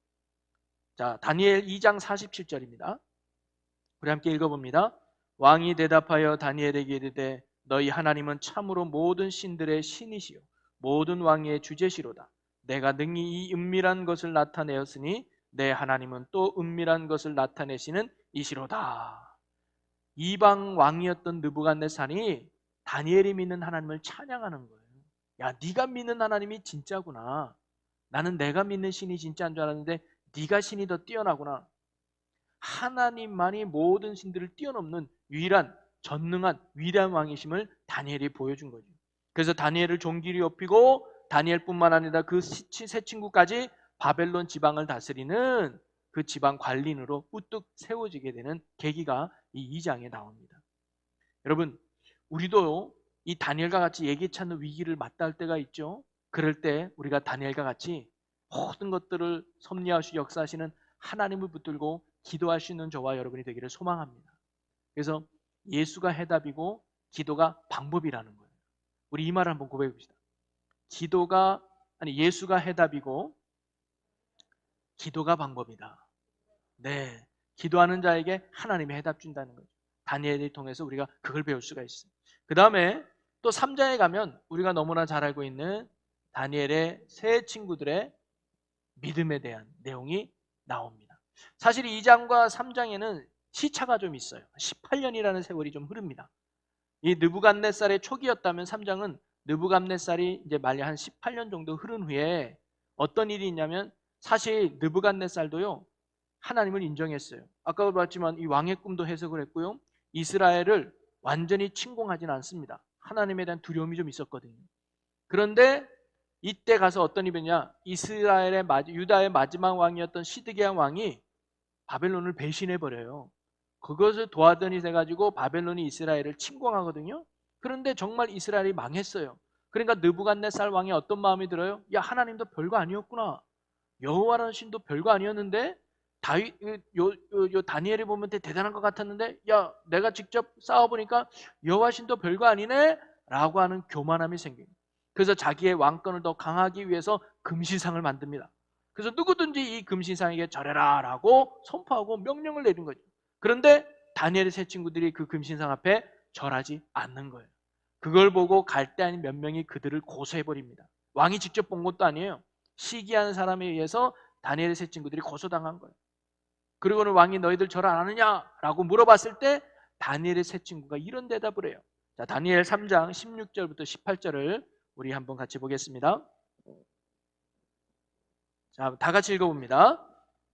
자, 다니엘 2장 47절입니다. 우리 함께 읽어봅니다. 왕이 대답하여 다니엘에게 이르되 너희 하나님은 참으로 모든 신들의 신이시요 모든 왕의 주제시로다. 내가 능히 이 은밀한 것을 나타내었으니 내 하나님은 또 은밀한 것을 나타내시는 이시로다. 이방 왕이었던 느부갓네살이 다니엘이 믿는 하나님을 찬양하는 거예요. 야, 네가 믿는 하나님이 진짜구나. 나는 내가 믿는 신이 진짜인 줄 알았는데 네가 신이 더 뛰어나구나. 하나님만이 모든 신들을 뛰어넘는 유일한 전능한 위대한 왕이심을 다니엘이 보여준 거죠. 그래서 다니엘을 존귀히 높이고 다니엘뿐만 아니라 그 세 친구까지 바벨론 지방을 다스리는 그 지방 관리인으로 우뚝 세워지게 되는 계기가 이 2장에 나옵니다. 여러분, 우리도 이 다니엘과 같이 예기치 않는 위기를 맞닿을 때가 있죠. 그럴 때 우리가 다니엘과 같이 모든 것들을 섭리하시고 역사하시는 하나님을 붙들고 기도할 수 있는 저와 여러분이 되기를 소망합니다. 그래서 예수가 해답이고 기도가 방법이라는 거예요. 우리 이 말을 한번 고백해 봅시다. 예수가 해답이고 기도가 방법이다. 네, 기도하는 자에게 하나님이 해답 준다는 거죠. 다니엘을 통해서 우리가 그걸 배울 수가 있어요. 그 다음에 또 3장에 가면 우리가 너무나 잘 알고 있는 다니엘의 세 친구들의 믿음에 대한 내용이 나옵니다. 사실 2장과 3장에는 시차가 좀 있어요. 18년이라는 세월이 좀 흐릅니다. 이 느부갓네살의 초기였다면 3장은 느부갓네살이 이제 만약 한 18년 정도 흐른 후에 어떤 일이 있냐면 사실 느부갓네살도요 하나님을 인정했어요. 아까 봤지만 이 왕의 꿈도 해석을 했고요. 이스라엘을 완전히 침공하지는 않습니다. 하나님에 대한 두려움이 좀 있었거든요. 그런데 이때 가서 어떤 일이냐? 유다의 마지막 왕이었던 시드기야 왕이 바벨론을 배신해 버려요. 그것을 도와더니 돼가지고 바벨론이 이스라엘을 침공하거든요. 그런데 정말 이스라엘이 망했어요. 그러니까 느부갓네살 왕이 어떤 마음이 들어요? 야, 하나님도 별거 아니었구나. 여호와라는 신도 별거 아니었는데 다니엘이 보면 대단한 것 같았는데 야, 내가 직접 싸워보니까 여호와 신도 별거 아니네 라고 하는 교만함이 생깁니다. 그래서 자기의 왕권을 더 강하기 위해서 금신상을 만듭니다. 그래서 누구든지 이 금신상에게 절해라 라고 선포하고 명령을 내린 거죠. 그런데 다니엘의 세 친구들이 그 금신상 앞에 절하지 않는 거예요. 그걸 보고 갈대 아닌 몇 명이 그들을 고소해버립니다. 왕이 직접 본 것도 아니에요. 시기하는 사람에 의해서 다니엘의 세 친구들이 고소당한 거예요. 그리고는 왕이 너희들 절 안 하느냐? 라고 물어봤을 때 다니엘의 세 친구가 이런 대답을 해요. 자, 다니엘 3장 16절부터 18절을 우리 한번 같이 보겠습니다. 자, 다 같이 읽어봅니다.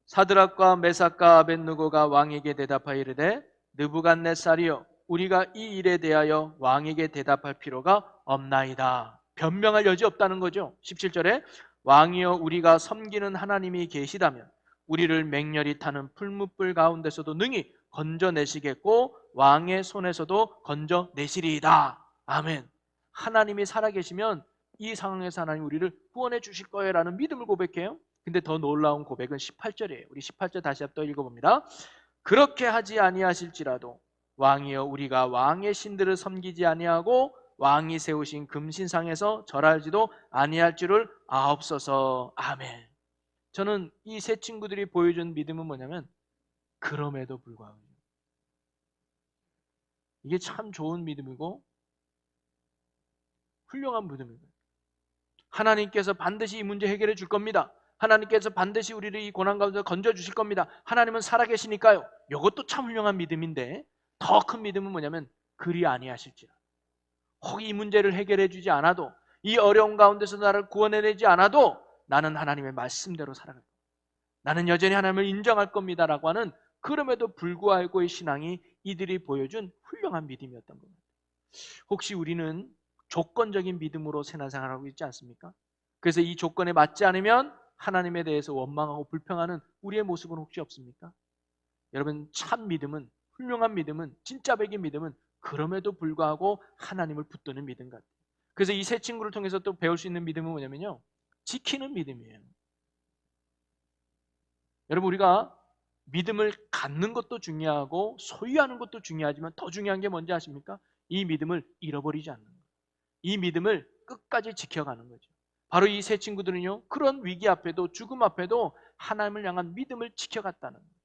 사드락과 메삭과 아벳느고가 왕에게 대답하여 이르되 느부갓네살이여 우리가 이 일에 대하여 왕에게 대답할 필요가 없나이다. 변명할 여지 없다는 거죠. 17절에 왕이여 우리가 섬기는 하나님이 계시다면 우리를 맹렬히 타는 풀무불 가운데서도 능히 건져내시겠고 왕의 손에서도 건져내시리이다. 아멘. 하나님이 살아계시면 이 상황에서 하나님 우리를 구원해 주실 거예요 라는 믿음을 고백해요. 근데 더 놀라운 고백은 18절이에요. 우리 18절 다시 한번 읽어봅니다. 그렇게 하지 아니하실지라도 왕이여 우리가 왕의 신들을 섬기지 아니하고 왕이 세우신 금신상에서 절하지도 아니할 줄을 아옵소서. 아멘. 저는 이 세 친구들이 보여준 믿음은 뭐냐면 그럼에도 불구하고 이게 참 좋은 믿음이고 훌륭한 믿음이고 하나님께서 반드시 이 문제 해결해 줄 겁니다. 하나님께서 반드시 우리를 이 고난 가운데 건져주실 겁니다. 하나님은 살아계시니까요. 이것도 참 훌륭한 믿음인데 더 큰 믿음은 뭐냐면 그리 아니하실지라. 혹 이 문제를 해결해 주지 않아도 이 어려운 가운데서 나를 구원해내지 않아도 나는 하나님의 말씀대로 살아갈 겁니다. 나는 여전히 하나님을 인정할 겁니다 라고 하는 그럼에도 불구하고의 신앙이 이들이 보여준 훌륭한 믿음이었던 겁니다. 혹시 우리는 조건적인 믿음으로 신앙생활하고 있지 않습니까? 그래서 이 조건에 맞지 않으면 하나님에 대해서 원망하고 불평하는 우리의 모습은 혹시 없습니까? 여러분 참 믿음은 훌륭한 믿음은, 진짜 백의 믿음은 그럼에도 불구하고 하나님을 붙드는 믿음 같아요. 그래서 이 세 친구를 통해서 또 배울 수 있는 믿음은 뭐냐면요, 지키는 믿음이에요. 여러분, 우리가 믿음을 갖는 것도 중요하고 소유하는 것도 중요하지만 더 중요한 게 뭔지 아십니까? 이 믿음을 잃어버리지 않는 거예요. 이 믿음을 끝까지 지켜가는 거죠. 바로 이 세 친구들은요, 그런 위기 앞에도, 죽음 앞에도 하나님을 향한 믿음을 지켜갔다는 거예요.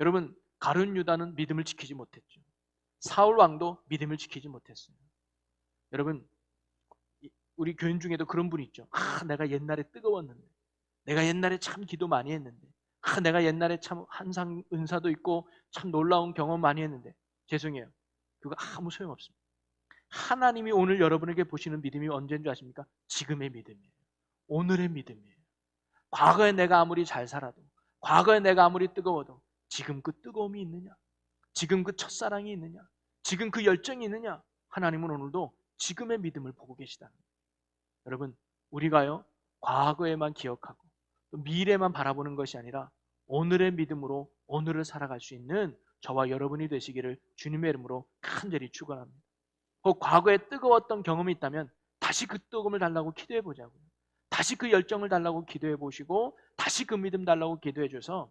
여러분, 가룟 유다는 믿음을 지키지 못했죠. 사울 왕도 믿음을 지키지 못했어요. 여러분, 우리 교인 중에도 그런 분이 있죠. 내가 옛날에 뜨거웠는데, 내가 옛날에 참 기도 많이 했는데, 내가 옛날에 참 한상 은사도 있고 참 놀라운 경험 많이 했는데, 죄송해요, 그거 아무 소용없습니다. 하나님이 오늘 여러분에게 보시는 믿음이 언제인 줄 아십니까? 지금의 믿음이에요. 오늘의 믿음이에요. 과거에 내가 아무리 잘 살아도, 과거에 내가 아무리 뜨거워도 지금 그 뜨거움이 있느냐? 지금 그 첫사랑이 있느냐? 지금 그 열정이 있느냐? 하나님은 오늘도 지금의 믿음을 보고 계시다는 거예요. 여러분, 우리가요, 과거에만 기억하고 또 미래만 바라보는 것이 아니라 오늘의 믿음으로 오늘을 살아갈 수 있는 저와 여러분이 되시기를 주님의 이름으로 간절히 축원합니다. 혹 과거에 뜨거웠던 경험이 있다면 다시 그 뜨거움을 달라고 기도해 보자고요. 다시 그 열정을 달라고 기도해 보시고 다시 그 믿음 달라고 기도해 줘서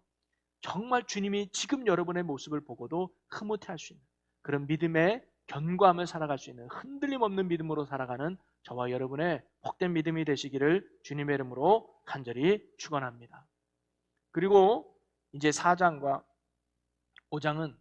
정말 주님이 지금 여러분의 모습을 보고도 흐뭇해할 수 있는 그런 믿음의 견고함을 살아갈 수 있는 흔들림 없는 믿음으로 살아가는 저와 여러분의 복된 믿음이 되시기를 주님의 이름으로 간절히 축원합니다. 그리고 이제 4장과 5장은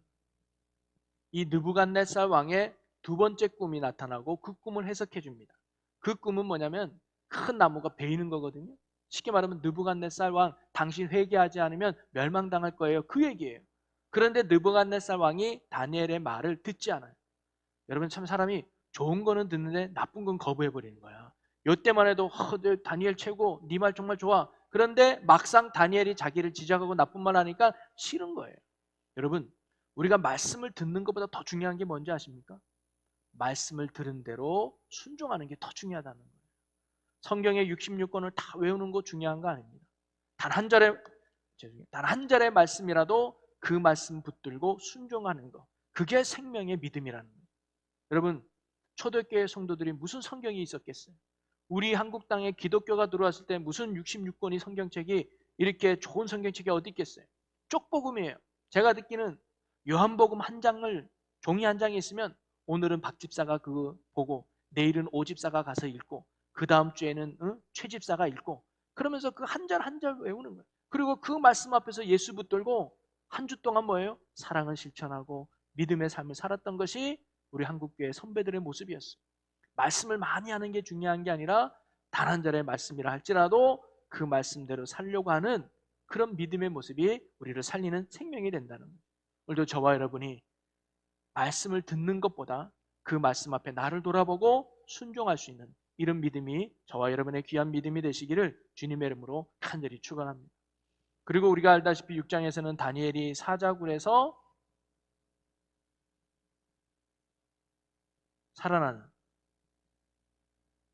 이 느부갓네살 왕의 두 번째 꿈이 나타나고 그 꿈을 해석해 줍니다. 그 꿈은 뭐냐면 큰 나무가 베이는 거거든요. 쉽게 말하면 느부갓네살 왕, 당신 회개하지 않으면 멸망당할 거예요, 그 얘기예요. 그런데 느부갓네살 왕이 다니엘의 말을 듣지 않아요. 여러분, 참 사람이 좋은 거는 듣는데 나쁜 건 거부해 버리는 거야. 요때만 해도 다니엘 최고, 네 말 정말 좋아. 그런데 막상 다니엘이 자기를 지적하고 나쁜 말 하니까 싫은 거예요. 여러분, 우리가 말씀을 듣는 것보다 더 중요한 게 뭔지 아십니까? 말씀을 들은 대로 순종하는 게 더 중요하다는 거예요. 성경의 66권을 다 외우는 거 중요한 거 아닙니다. 단 한 절의 말씀이라도 그 말씀 붙들고 순종하는 거, 그게 생명의 믿음이라는 거예요. 여러분, 초대교회 성도들이 무슨 성경이 있었겠어요? 우리 한국 땅에 기독교가 들어왔을 때 무슨 66권이 성경책이 이렇게 좋은 성경책이 어디 있겠어요? 쪽복음이에요. 제가 듣기는 요한복음 한 장을, 종이 한 장이 있으면 오늘은 박 집사가 그거 보고 내일은 오 집사가 가서 읽고 그 다음 주에는 최 집사가 읽고 그러면서 그 한 절 한 절 외우는 거예요. 그리고 그 말씀 앞에서 예수 붙들고 한 주 동안 뭐예요? 사랑을 실천하고 믿음의 삶을 살았던 것이 우리 한국교회 선배들의 모습이었어요. 말씀을 많이 하는 게 중요한 게 아니라 단 한 절의 말씀이라 할지라도 그 말씀대로 살려고 하는 그런 믿음의 모습이 우리를 살리는 생명이 된다는 거예요. 오늘도 저와 여러분이 말씀을 듣는 것보다 그 말씀 앞에 나를 돌아보고 순종할 수 있는 이런 믿음이 저와 여러분의 귀한 믿음이 되시기를 주님의 이름으로 간절히 축원합니다. 그리고 우리가 알다시피 6장에서는 다니엘이 사자굴에서 살아나는,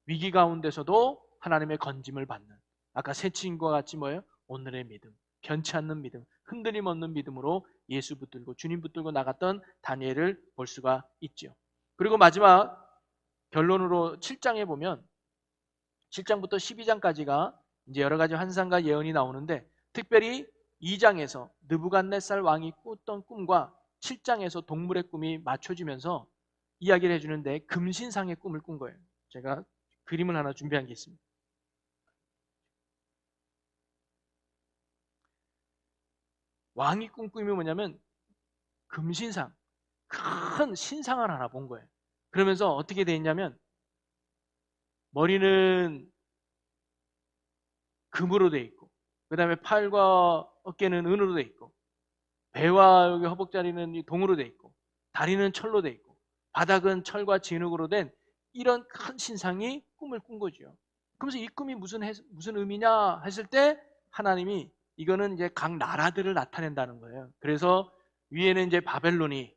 위기 가운데서도 하나님의 건짐을 받는, 아까 새 친구와 같이 뭐예요? 오늘의 믿음, 변치 않는 믿음, 흔들림 없는 믿음으로 예수 붙들고 주님 붙들고 나갔던 다니엘을 볼 수가 있죠. 그리고 마지막 결론으로 7장에 보면 7장부터 12장까지가 이제 여러 가지 환상과 예언이 나오는데, 특별히 2장에서 느부갓네살 왕이 꿨던 꿈과 7장에서 동물의 꿈이 맞춰지면서 이야기를 해주는데 금신상의 꿈을 꾼 거예요. 제가 그림을 하나 준비한 게 있습니다. 왕이 꾼 꿈이 뭐냐면 금신상, 큰 신상을 하나 본 거예요. 그러면서 어떻게 돼 있냐면 머리는 금으로 돼 있고, 그 다음에 팔과 어깨는 은으로 돼 있고, 배와 여기 허벅다리는 동으로 돼 있고, 다리는 철로 돼 있고, 바닥은 철과 진흙으로 된 이런 큰 신상이 꿈을 꾼 거죠. 그러면서 이 꿈이 무슨 의미냐 했을 때 하나님이 이거는 이제 각 나라들을 나타낸다는 거예요. 그래서 위에는 이제 바벨론이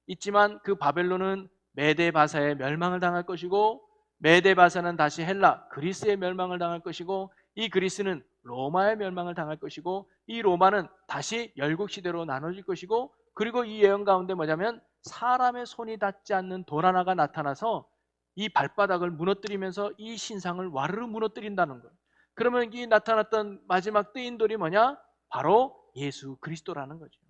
있지만 그 바벨론은 메데 바사의 멸망을 당할 것이고, 메데 바사는 다시 헬라 그리스의 멸망을 당할 것이고, 이 그리스는 로마의 멸망을 당할 것이고, 이 로마는 다시 열국 시대로 나눠질 것이고, 그리고 이 예언 가운데 뭐냐면 사람의 손이 닿지 않는 돌 하나가 나타나서 이 발바닥을 무너뜨리면서 이 신상을 와르르 무너뜨린다는 거예요. 그러면 이 나타났던 마지막 뜨인 돌이 뭐냐? 바로 예수 그리스도라는 거죠.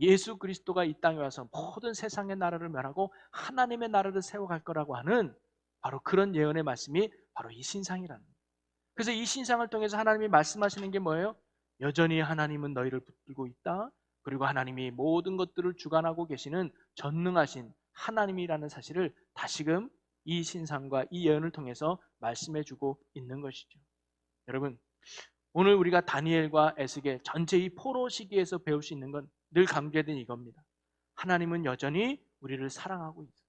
예수 그리스도가 이 땅에 와서 모든 세상의 나라를 멸하고 하나님의 나라를 세워갈 거라고 하는 바로 그런 예언의 말씀이 바로 이 신상이라는 거예요. 그래서 이 신상을 통해서 하나님이 말씀하시는 게 뭐예요? 여전히 하나님은 너희를 붙들고 있다. 그리고 하나님이 모든 것들을 주관하고 계시는 전능하신 하나님이라는 사실을 다시금 이 신상과 이 예언을 통해서 말씀해주고 있는 것이죠. 여러분, 오늘 우리가 다니엘과 에스겔 전체 이 포로 시기에서 배울 수 있는 건 늘 강조된 이겁니다. 하나님은 여전히 우리를 사랑하고 있어요.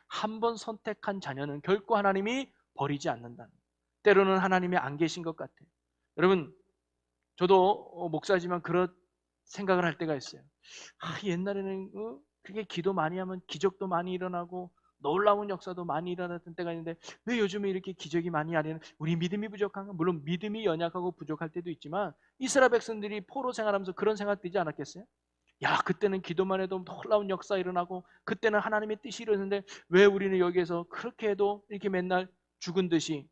한 번 선택한 자녀는 결코 하나님이 버리지 않는다는 거예요. 때로는 하나님이 안 계신 것 같아요. 여러분, 저도 목사지만 그런 생각을 할 때가 있어요. 옛날에는 그게 기도 많이 하면 기적도 많이 일어나고 놀라운 역사도 많이 일어났던 때가 있는데 왜 요즘에 이렇게 기적이 많이 안 일어나? 우리 믿음이 부족한가? 물론 믿음이 연약하고 부족할 때도 있지만 이스라엘 백성들이 포로 생활하면서 그런 생각 들지 않았겠어요? 야, 그때는 기도만 해도 놀라운 역사 일어나고 그때는 하나님의 뜻이 이루어졌는데 왜 우리는 여기에서 그렇게 해도 이렇게 맨날 죽은 듯이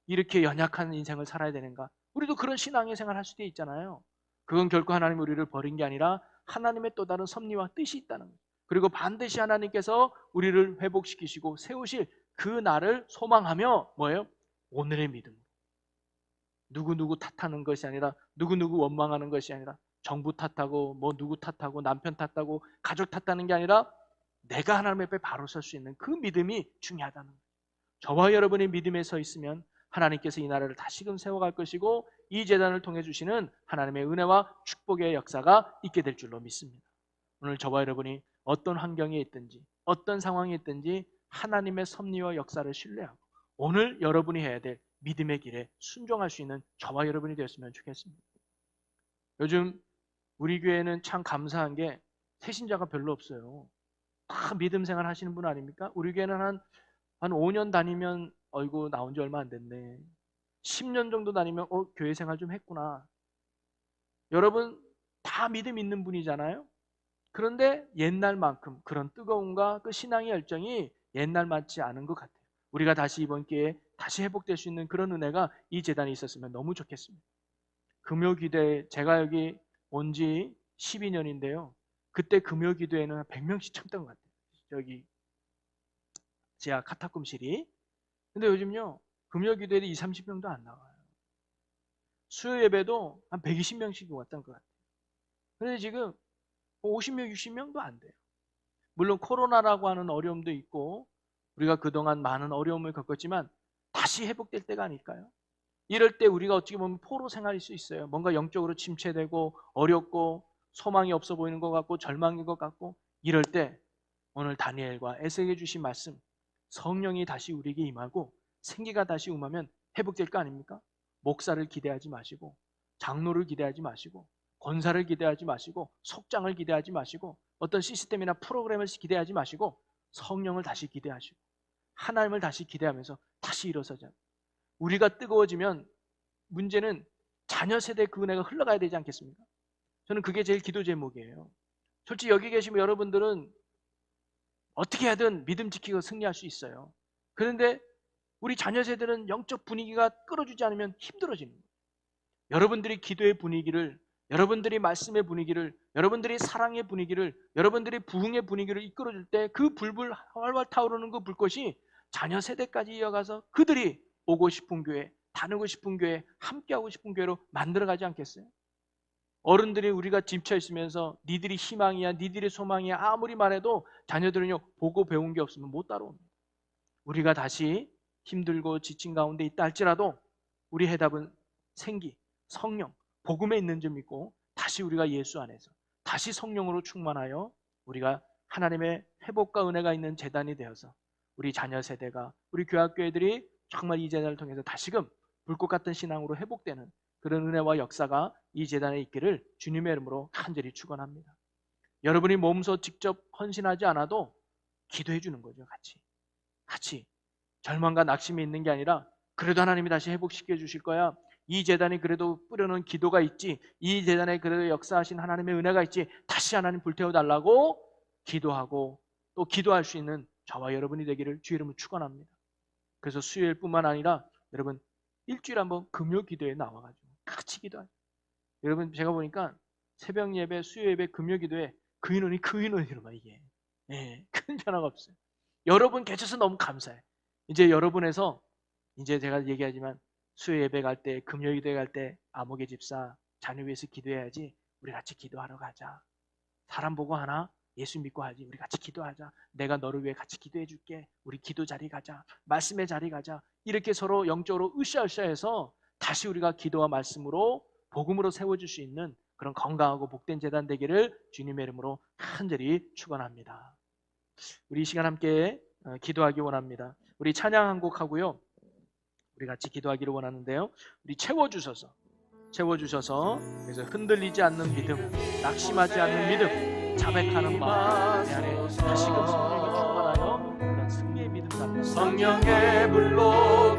이렇게 연약한 인생을 살아야 되는가? 우리도 그런 신앙의 생활을 할 수도 있잖아요. 그건 결코 하나님이 우리를 버린 게 아니라 하나님의 또 다른 섭리와 뜻이 있다는 거예요. 그리고 반드시 하나님께서 우리를 회복시키시고 세우실 그 날을 소망하며 뭐예요? 오늘의 믿음. 누구 탓하는 것이 아니라 누구 원망하는 것이 아니라 정부 탓하고 뭐 누구 탓하고 남편 탓하고 가족 탓하는 게 아니라 내가 하나님 앞에 바로 설 수 있는 그 믿음이 중요하다는 거예요. 저와 여러분의 믿음에 서 있으면 하나님께서 이 나라를 다시금 세워갈 것이고 이 재단을 통해 주시는 하나님의 은혜와 축복의 역사가 있게 될 줄로 믿습니다. 오늘 저와 여러분이 어떤 환경에 있든지 어떤 상황에 있든지 하나님의 섭리와 역사를 신뢰하고 오늘 여러분이 해야 될 믿음의 길에 순종할 수 있는 저와 여러분이 되었으면 좋겠습니다. 요즘 우리 교회는 참 감사한 게 새신자가 별로 없어요. 다 믿음 생활 하시는 분 아닙니까? 우리 교회는 한 5년 다니면 어이구 나온 지 얼마 안 됐네. 10년 정도 다니면 교회 생활 좀 했구나. 여러분 다 믿음 있는 분이잖아요. 그런데 옛날만큼 그런 뜨거움과 그 신앙의 열정이 옛날 맞지 않은 것 같아요. 우리가 다시 이번 기회에 다시 회복될 수 있는 그런 은혜가 이 재단에 있었으면 너무 좋겠습니다. 금요기도회 제가 여기 온 지 12년인데요. 그때 금요기도회는 한 100명씩 참던 것 같아요. 여기 지하 카타콤실이. 근데 요즘요. 금요기도회도 2, 30명도 안 나와요. 수요 예배도 한 120명씩 왔던 것 같아요. 그런데 지금 50명, 60명도 안 돼요. 물론 코로나라고 하는 어려움도 있고 우리가 그동안 많은 어려움을 겪었지만 다시 회복될 때가 아닐까요? 이럴 때 우리가 어떻게 보면 포로 생활일 수 있어요. 뭔가 영적으로 침체되고 어렵고 소망이 없어 보이는 것 같고 절망인 것 같고 이럴 때 오늘 다니엘과 에스겔이 주신 말씀 성령이 다시 우리에게 임하고 생기가 다시 임하면 회복될 거 아닙니까? 목사를 기대하지 마시고 장로를 기대하지 마시고 권사를 기대하지 마시고 속장을 기대하지 마시고 어떤 시스템이나 프로그램을 기대하지 마시고 성령을 다시 기대하시고 하나님을 다시 기대하면서 다시 일어서자. 우리가 뜨거워지면 문제는 자녀 세대 그 은혜가 흘러가야 되지 않겠습니까? 저는 그게 제일 기도 제목이에요. 솔직히 여기 계시면 여러분들은 어떻게 하든 믿음 지키고 승리할 수 있어요. 그런데 우리 자녀 세대는 영적 분위기가 끌어주지 않으면 힘들어지는 거예요. 여러분들이 기도의 분위기를, 여러분들이 말씀의 분위기를, 여러분들이 사랑의 분위기를, 여러분들이 부흥의 분위기를 이끌어줄 때 그 불불 활활 타오르는 그 불꽃이 자녀 세대까지 이어가서 그들이 오고 싶은 교회, 다니고 싶은 교회, 함께하고 싶은 교회로 만들어가지 않겠어요? 어른들이 우리가 집쳐 있으면서 니들이 희망이야, 니들이 소망이야 아무리 말해도 자녀들은요 보고 배운 게 없으면 못 따라옵니다. 우리가 다시 힘들고 지친 가운데 있다 할지라도 우리 해답은 생기, 성령, 복음에 있는 줄 믿고 다시 우리가 예수 안에서 다시 성령으로 충만하여 우리가 하나님의 회복과 은혜가 있는 재단이 되어서 우리 자녀 세대가 우리 교학교회들이 정말 이 재단을 통해서 다시금 불꽃 같은 신앙으로 회복되는 그런 은혜와 역사가 이 재단에 있기를 주님의 이름으로 간절히 축원합니다. 여러분이 몸소 직접 헌신하지 않아도 기도해 주는 거죠. 같이 절망과 낙심이 있는 게 아니라 그래도 하나님이 다시 회복시켜 주실 거야. 이 재단이 그래도 뿌려놓은 기도가 있지, 이 재단에 그래도 역사하신 하나님의 은혜가 있지, 다시 하나님 불태워달라고 기도하고 또 기도할 수 있는 저와 여러분이 되기를 주의 이름으로 축원합니다. 그래서 수요일뿐만 아니라 여러분 일주일에 한번 금요 기도에 나와가지고 같이 기도하죠. 여러분 제가 보니까 새벽 예배, 수요 예배, 금요 기도에 그 인원이로만 이게 큰 변화가 없어요. 여러분 계셔서 너무 감사해. 이제 여러분에서 이제 제가 얘기하지만 수요 예배 갈 때, 금요 기도회 갈 때 아무개 집사 자녀 위해서 기도해야지. 우리 같이 기도하러 가자. 사람 보고 하나? 예수 믿고 하지. 우리 같이 기도하자. 내가 너를 위해 같이 기도해 줄게. 우리 기도 자리 가자. 말씀의 자리 가자. 이렇게 서로 영적으로 으쌰으쌰해서 다시 우리가 기도와 말씀으로 복음으로 세워줄 수 있는 그런 건강하고 복된 재단 되기를 주님의 이름으로 간절히 축원합니다. 우리 이 시간 함께 기도하기 원합니다. 우리 찬양 한 곡 하고요. 우리 같이 기도하기를 원하는데요. 우리 채워주셔서 그래서 흔들리지 않는 믿음, 낙심하지 않는 믿음, 자백하는 마음, 내 안에 다시금 성령이 충만하여 그런 승리의 믿음 갖는 성령의 불로